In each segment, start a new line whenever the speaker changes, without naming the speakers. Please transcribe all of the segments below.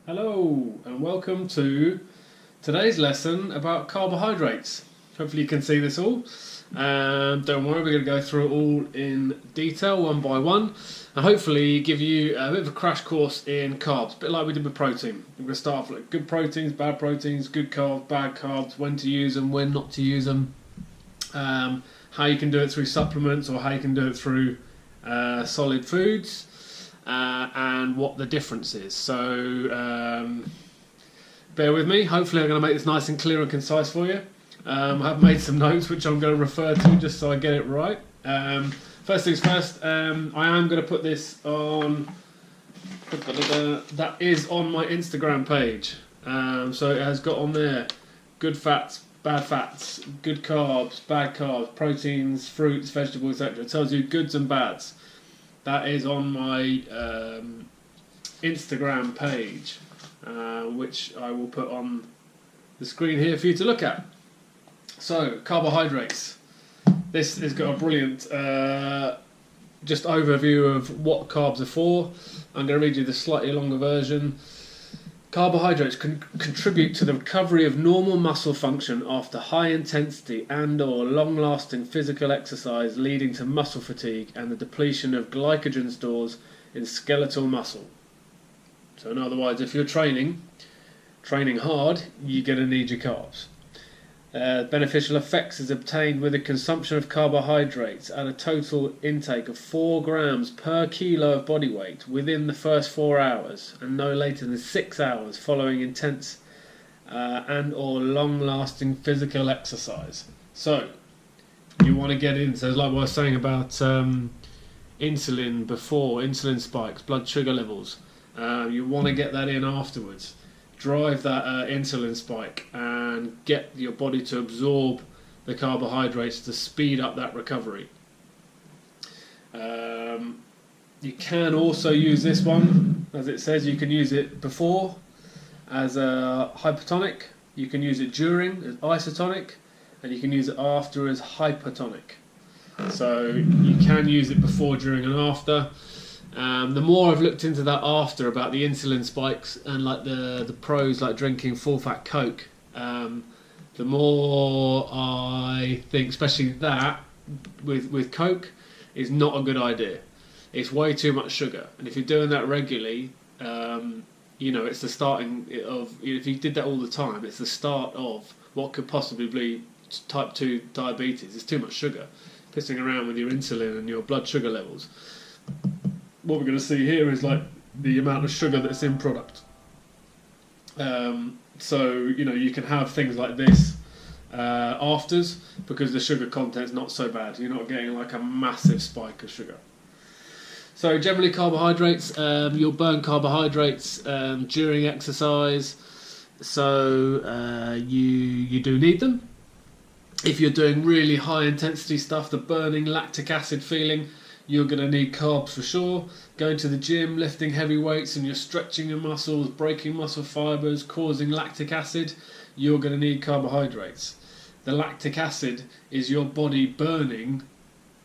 Hello and welcome to today's lesson about carbohydrates. Hopefully you can see this all. Don't worry, we're going to go through it all in detail, one by one, and hopefully give you a bit of a crash course in carbs, a bit like we did with protein. We're going to start off with good proteins, bad proteins, good carbs, bad carbs, when to use them, when not to use them, how you can do it through supplements or how you can do it through solid foods. And what the difference is. So bear with me. Hopefully I'm going to make this nice and clear and concise for you. I have made some notes which I'm going to refer to just so I get it right. First things first, I am going to put this on, that is on my Instagram page. So it has got on there good fats, good carbs, bad carbs, proteins, fruits, vegetables, etc. It tells you goods and bads. That is on my Instagram page, which I will put on the screen here for you to look at. So, carbohydrates. This has got a brilliant just overview of what carbs are for. I'm going to read you the slightly longer version. Carbohydrates can contribute to the recovery of normal muscle function after high intensity and or long-lasting physical exercise, leading to muscle fatigue and the depletion of glycogen stores in skeletal muscle. So in other words, if you're training hard, you're going to need your carbs. Beneficial effects is obtained with the consumption of carbohydrates at a total intake of 4 grams per kilo of body weight within the first 4 hours and no later than 6 hours following intense and or long-lasting physical exercise. So you want to get into, like what I was saying about insulin before, insulin spikes, blood sugar levels. You want to get that in afterwards. Drive that insulin spike and get your body to absorb the carbohydrates to speed up that recovery. You can also use this one, as it says, you can use it before as a hypertonic, you can use it during as isotonic, and you can use it after as hypertonic. So you can use it before, during and after. The more I've looked into that after about the insulin spikes and like the pros like drinking full fat Coke, the more I think, especially that with Coke, is not a good idea. It's way too much sugar, and if you're doing that regularly, it's the starting of, if you did that all the time, it's the start of what could possibly be type 2 diabetes. It's too much sugar, pissing around with your insulin and your blood sugar levels. What we're going to see here is like the amount of sugar that's in product. So you can have things like this afters, because the sugar content's not so bad. You're not getting like a massive spike of sugar. So generally carbohydrates, you'll burn carbohydrates during exercise. So you do need them. If you're doing really high intensity stuff, the burning lactic acid feeling, you're going to need carbs for sure. Going to the gym, lifting heavy weights, and you're stretching your muscles, breaking muscle fibers, causing lactic acid, you're going to need carbohydrates. The lactic acid is your body burning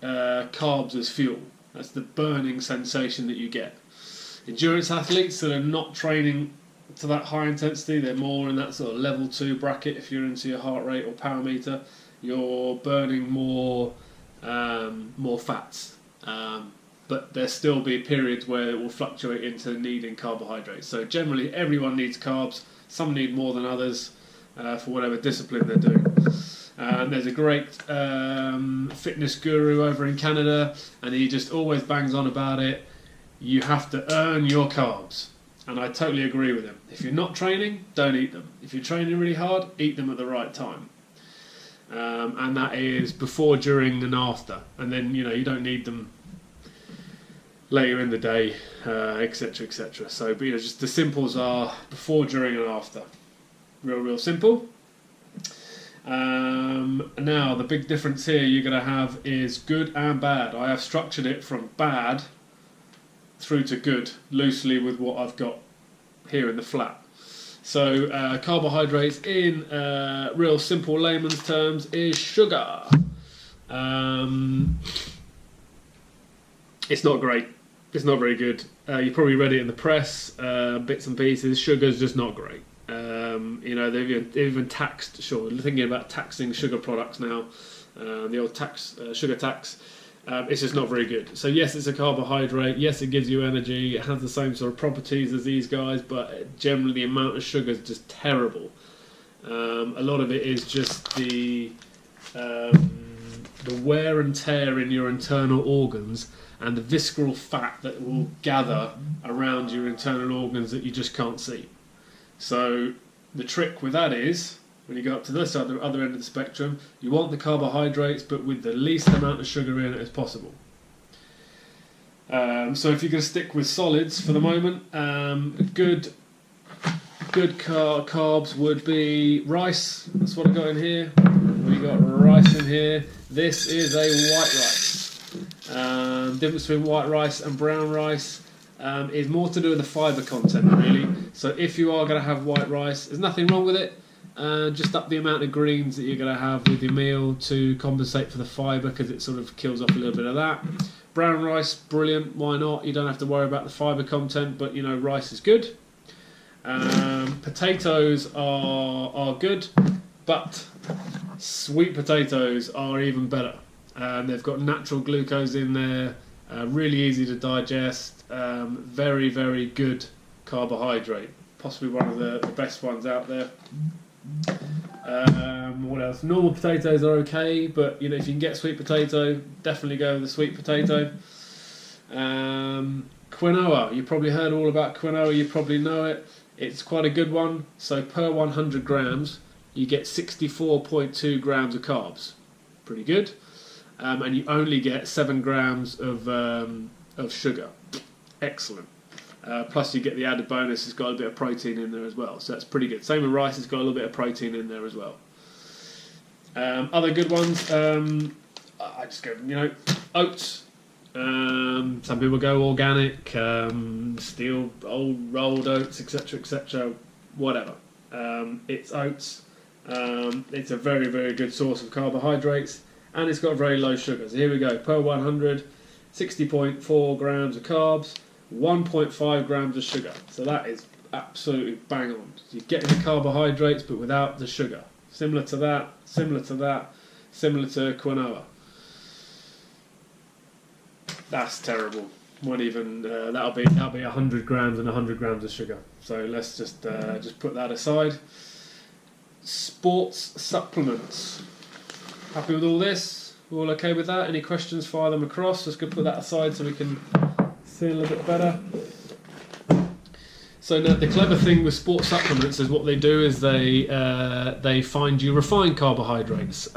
carbs as fuel. That's the burning sensation that you get. Endurance athletes that are not training to that high intensity, they're more in that sort of level 2 bracket. If you're into your heart rate or power meter, you're burning more fats. But there'll still be periods where it will fluctuate into needing carbohydrates. So generally everyone needs carbs. Some need more than others for whatever discipline they're doing. There's a great fitness guru over in Canada, and he just always bangs on about it. You have to earn your carbs. And I totally agree with him. If you're not training, don't eat them. If you're training really hard, eat them at the right time. And that is before, during and after. And then you don't need them later in the day, etc, etc. So just the simples are before, during and after. Real simple. Now the big difference here you're going to have is good and bad. I have structured it from bad through to good loosely with what I've got here in the flat. So carbohydrates in real simple layman's terms is sugar. It's not great. It's not very good. You probably read it in the press, bits and pieces. Sugar's just not great. They've even taxed. Sure, thinking about taxing sugar products now. The old sugar tax. It's just not very good. So yes, it's a carbohydrate. Yes, it gives you energy. It has the same sort of properties as these guys, but generally the amount of sugar is just terrible. A lot of it is just the wear and tear in your internal organs and the visceral fat that will gather around your internal organs that you just can't see. So the trick with that is, when you go up to this other end of the spectrum, you want the carbohydrates but with the least amount of sugar in it as possible. So if you're going to stick with solids for the moment, good carbs would be rice. That's what I got in here. We got rice in here. This is a white rice. Difference between white rice and brown rice is more to do with the fibre content, really. So if you are going to have white rice, there's nothing wrong with it. Just up the amount of greens that you're going to have with your meal to compensate for the fibre, because it sort of kills off a little bit of that. Brown rice, brilliant. Why not? You don't have to worry about the fibre content, but rice is good. Potatoes are good, but sweet potatoes are even better. They've got natural glucose in there, really easy to digest, very, very good carbohydrate. Possibly one of the best ones out there. What else? Normal potatoes are okay, but if you can get sweet potato, definitely go with the sweet potato. Quinoa, you probably heard all about quinoa, you probably know it. It's quite a good one. So per 100 grams, you get 64.2 grams of carbs. Pretty good. And you only get 7 grams of sugar. Excellent. Plus you get the added bonus, it's got a bit of protein in there as well. So that's pretty good. Same with rice, it's got a little bit of protein in there as well. Other good ones, I just go, oats. Some people go organic, steal old rolled oats, etc., whatever. It's oats. It's a very, very good source of carbohydrates, and it's got very low sugar. So here we go, per 100, 60.4 grams of carbs, 1.5 grams of sugar. So that is absolutely bang on. You're getting the carbohydrates, but without the sugar. Similar to that, similar to quinoa. That's terrible. Won't even that'll be 100 grams and 100 grams of sugar. So let's just put that aside. Sports supplements. Happy with all this? We're all okay with that? Any questions? Fire them across. Just gonna put that aside so we can see a little bit better. So now the clever thing with sports supplements is what they do is they find you refined carbohydrates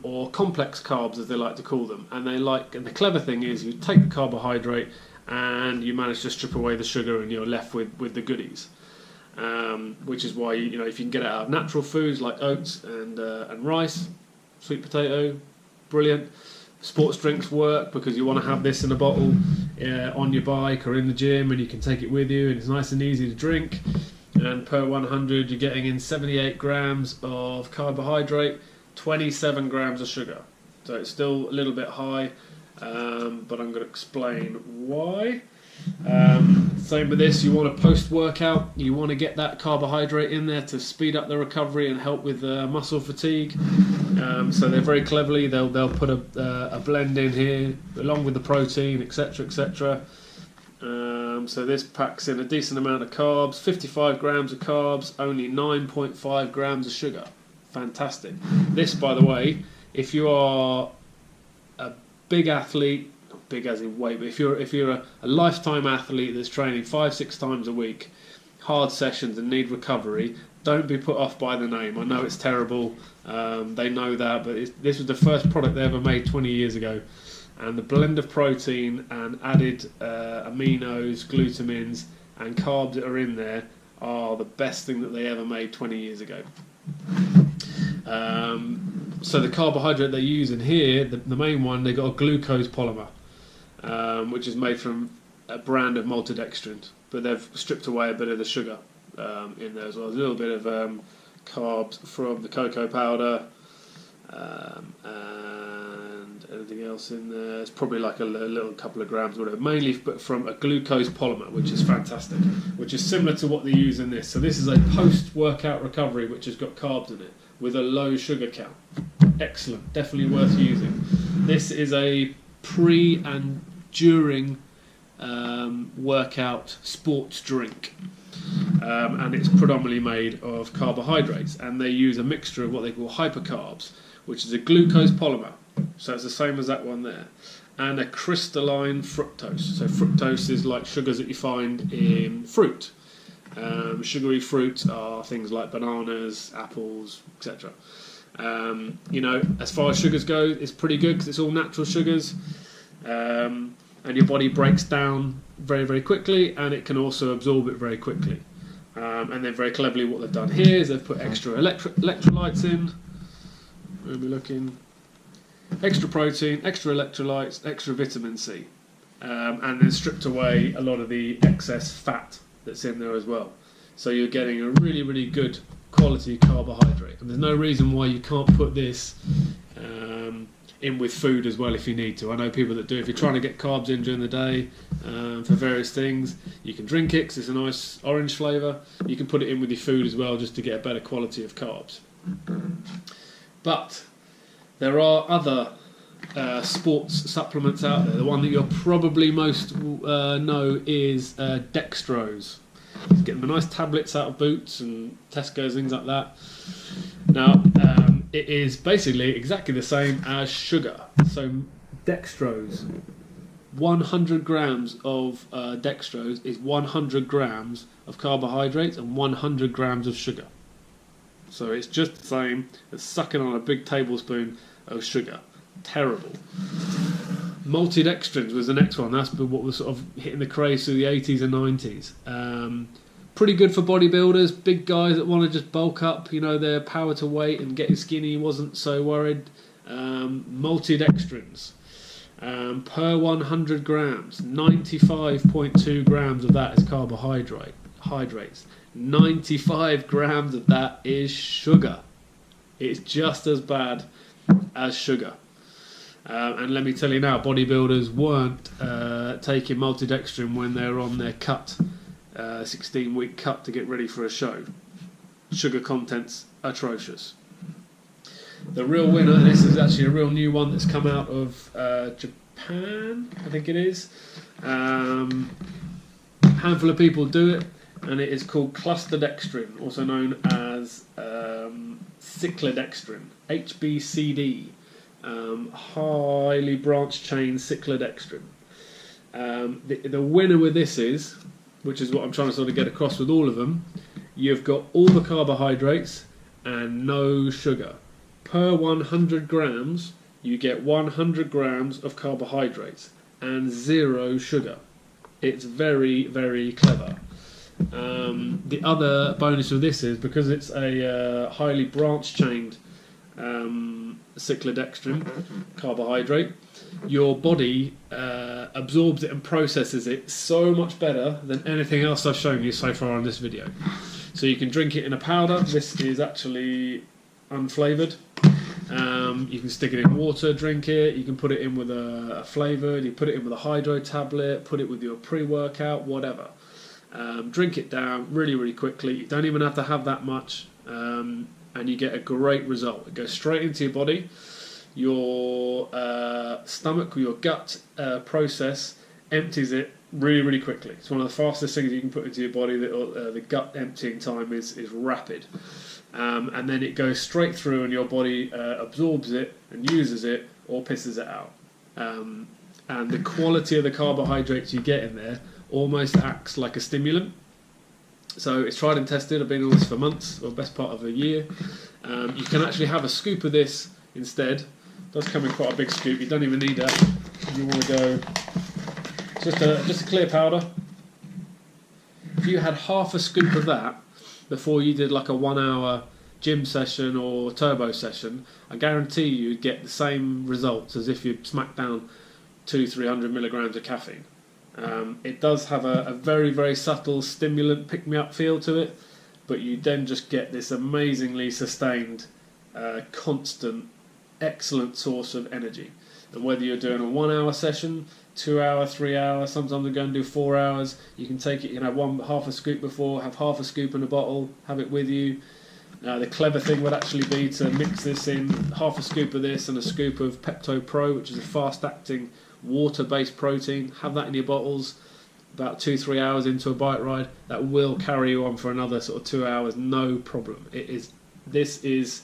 or complex carbs, as they like to call them, and the clever thing is you take the carbohydrate and you manage to strip away the sugar and you're left with the goodies, which is why if you can get it out of natural foods like oats and rice, sweet potato, brilliant. Sports drinks work because you want to have this in a bottle on your bike or in the gym, and you can take it with you, and it's nice and easy to drink. And per 100 you're getting in 78 grams of carbohydrate, 27 grams of sugar. So it's still a little bit high, but I'm going to explain why. Same with this, you want a post-workout, you want to get that carbohydrate in there to speed up the recovery and help with muscle fatigue. So they're very cleverly, they'll put a blend in here along with the protein, etc. So this packs in a decent amount of carbs, 55 grams of carbs, only 9.5 grams of sugar. Fantastic. This, by the way, if you are a big athlete, not big as in weight, but if you're a lifetime athlete that's training 5-6 times a week, hard sessions and need recovery, don't be put off by the name. I know it's terrible. They know that, but this was the first product they ever made 20 years ago. And the blend of protein and added aminos, glutamins, and carbs that are in there are the best thing that they ever made 20 years ago. So the carbohydrate they use in here, the main one, they got a glucose polymer, which is made from a brand of maltodextrin, but they've stripped away a bit of the sugar in there as well. There's a little bit of carbs from the cocoa powder, and a anything else in there. It's probably like a little couple of grams, whatever. Mainly from a glucose polymer, which is fantastic, which is similar to what they use in this. So this is a post-workout recovery, which has got carbs in it, with a low sugar count. Excellent, definitely worth using. This is a pre and during workout sports drink. And it's predominantly made of carbohydrates, and they use a mixture of what they call hypercarbs, which is a glucose polymer, so it's the same as that one there, and a crystalline fructose. So fructose is like sugars that you find in fruit. Sugary fruits are things like bananas, apples, etc. As far as sugars go, it's pretty good because it's all natural sugars, and your body breaks down very, very quickly, and it can also absorb it very quickly. And then very cleverly what they've done here is they've put extra electrolytes in. Where are we looking? Extra protein, extra electrolytes, extra vitamin C, and then stripped away a lot of the excess fat that's in there as well. So you're getting a really, really good quality carbohydrate. And there's no reason why you can't put this in with food as well if you need to. I know people that do. If you're trying to get carbs in during the day for various things, you can drink it because it's a nice orange flavour. You can put it in with your food as well just to get a better quality of carbs. But there are other sports supplements out there. The one that you'll probably most know is dextrose. Just get them nice tablets out of Boots and Tesco's, things like that. Now, it is basically exactly the same as sugar. So dextrose, 100 grams of dextrose is 100 grams of carbohydrates and 100 grams of sugar. So it's just the same as sucking on a big tablespoon of sugar. Terrible. Maltodextrins was the next one. That's what was sort of hitting the craze through the 80s and 90s. Pretty good for bodybuilders, big guys that want to just bulk up, their power to weight and getting skinny. Wasn't so worried. Maltodextrins. Per 100 grams, 95.2 grams of that is carbohydrates. 95 grams of that is sugar. It's just as bad as sugar. And let me tell you now, bodybuilders weren't taking maltodextrin when they were on their cut, 16-week cut to get ready for a show. Sugar content's atrocious. The real winner, and this is actually a real new one that's come out of Japan, I think it is. A handful of people do it, and it is called clusterdextrin, also known as cyclodextrin, HBCD. Highly branched chain cyclodextrin. The winner with this is, which is what I'm trying to sort of get across with all of them, you've got all the carbohydrates and no sugar. Per 100 grams, you get 100 grams of carbohydrates and 0 sugar. It's very, very clever. The other bonus of this is because it's a highly branched chained cyclodextrin carbohydrate, your body absorbs it and processes it so much better than anything else I've shown you so far on this video. So you can drink it in a powder. This is actually unflavoured. You can stick it in water, drink it. You can put it in with a flavoured. You put it in with a hydro tablet. Put it with your pre-workout, whatever. Drink it down really, really quickly. You don't even have to have that much. And you get a great result. It goes straight into your body. Your stomach or your gut process empties it really, really quickly. It's one of the fastest things you can put into your body. The gut emptying time is rapid. And then it goes straight through and your body absorbs it and uses it or pisses it out. And the quality of the carbohydrates you get in there almost acts like a stimulant. So it's tried and tested. I've been on this for months, or best part of a year. You can actually have a scoop of this instead. It does come in quite a big scoop. You don't even need that. You want to go just a clear powder. If you had half a scoop of that before you did like a 1 hour gym session or turbo session, I guarantee you'd get the same results as if you smacked down 200-300 milligrams of caffeine. It does have a very, very subtle stimulant pick-me-up feel to it, but you then just get this amazingly sustained, constant, excellent source of energy. And whether you're doing a 1 hour session, 2 hour, 3 hour, sometimes I'm going to do 4 hours. You can take it, half a scoop before, have half a scoop in a bottle, have it with you. The clever thing would actually be to mix this in, half a scoop of this and a scoop of Pepto Pro, which is a fast-acting water-based protein. Have that in your bottles about 2-3 hours into a bike ride. That will carry you on for another sort of 2 hours, no problem. This is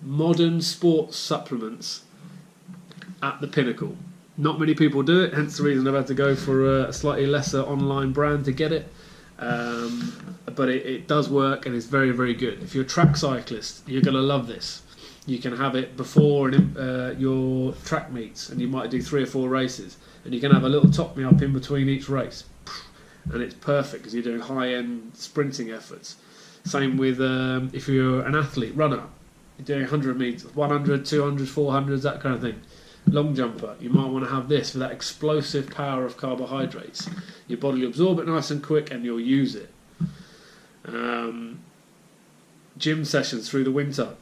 modern sports supplements at the pinnacle. Not many people do it, hence the reason I've had to go for a slightly lesser online brand to get it. But it does work and it's very, very good. If you're a track cyclist, you're going to love this. You can have it before your track meets, and you might do 3 or 4 races, and you can have a little top-me-up in between each race, and it's perfect because you're doing high-end sprinting efforts. Same with if you're an athlete, runner, you're doing 100 metres, 100, 200, 400s, that kind of thing. Long jumper, you might want to have this for that explosive power of carbohydrates. Your body will absorb it nice and quick and you'll use it. Gym sessions through the winter,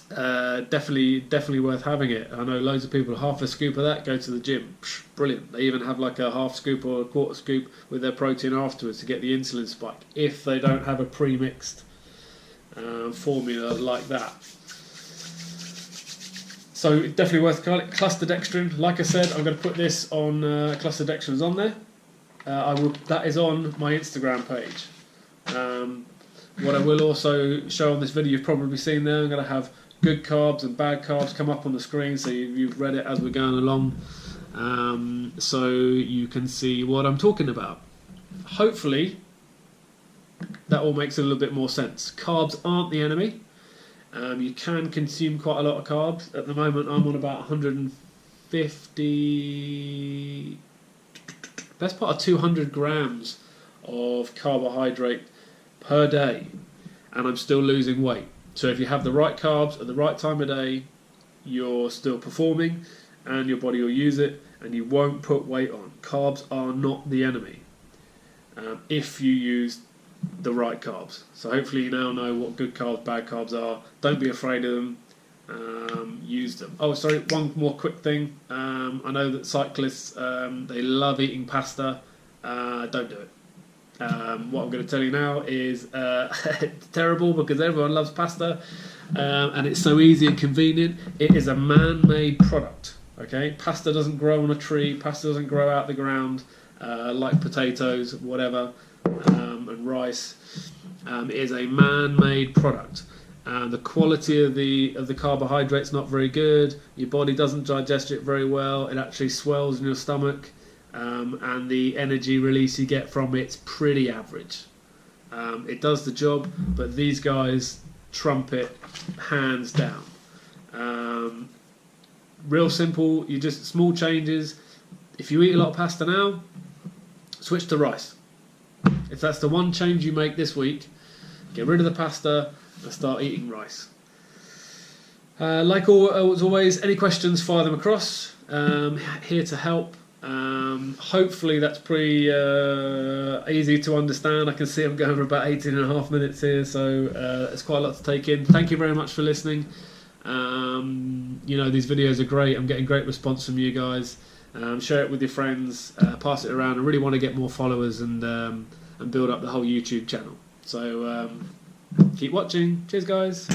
definitely worth having it. I know loads of people, half a scoop of that, go to the gym. Brilliant. They even have like a half scoop or a quarter scoop with their protein afterwards to get the insulin spike, if they don't have a pre-mixed formula like that. So definitely worth cluster dextrin. Like I said, I'm going to put this on, cluster dextrin is on there. That is on my Instagram page. What I will also show on this video, you've probably seen there, I'm going to have good carbs and bad carbs come up on the screen, so you've read it as we're going along, so you can see what I'm talking about. Hopefully that all makes a little bit more sense. Carbs aren't the enemy. You can consume quite a lot of carbs. At the moment I'm on about 150, best part of 200 grams of carbohydrate per day, and I'm still losing weight. So if you have the right carbs at the right time of day, you're still performing and your body will use it and you won't put weight on. Carbs are not the enemy if you use the right carbs. So hopefully you now know what good carbs, bad carbs are. Don't be afraid of them. Use them. Oh, sorry, one more quick thing. I know that cyclists, they love eating pasta. Don't do it. What I'm going to tell you now is it's terrible because everyone loves pasta, and it's so easy and convenient. It is a man-made product. Okay, pasta doesn't grow on a tree. Pasta doesn't grow out the ground like potatoes, whatever, and rice. It is a man-made product. The quality of the carbohydrate's not very good. Your body doesn't digest it very well. It actually swells in your stomach. And the energy release you get from it's pretty average. It does the job, but these guys trump it hands down. Real simple, you just small changes. If you eat a lot of pasta now, switch to rice. If that's the one change you make this week, get rid of the pasta and start eating rice. Like always, any questions, fire them across. Here to help. Hopefully that's pretty easy to understand. I can see I'm going for about 18.5 minutes here, so it's quite a lot to take in. Thank you very much for listening. These videos are great. I'm getting great response from you guys. Share it with your friends, pass it around. I really want to get more followers and build up the whole YouTube channel. So keep watching. Cheers, guys.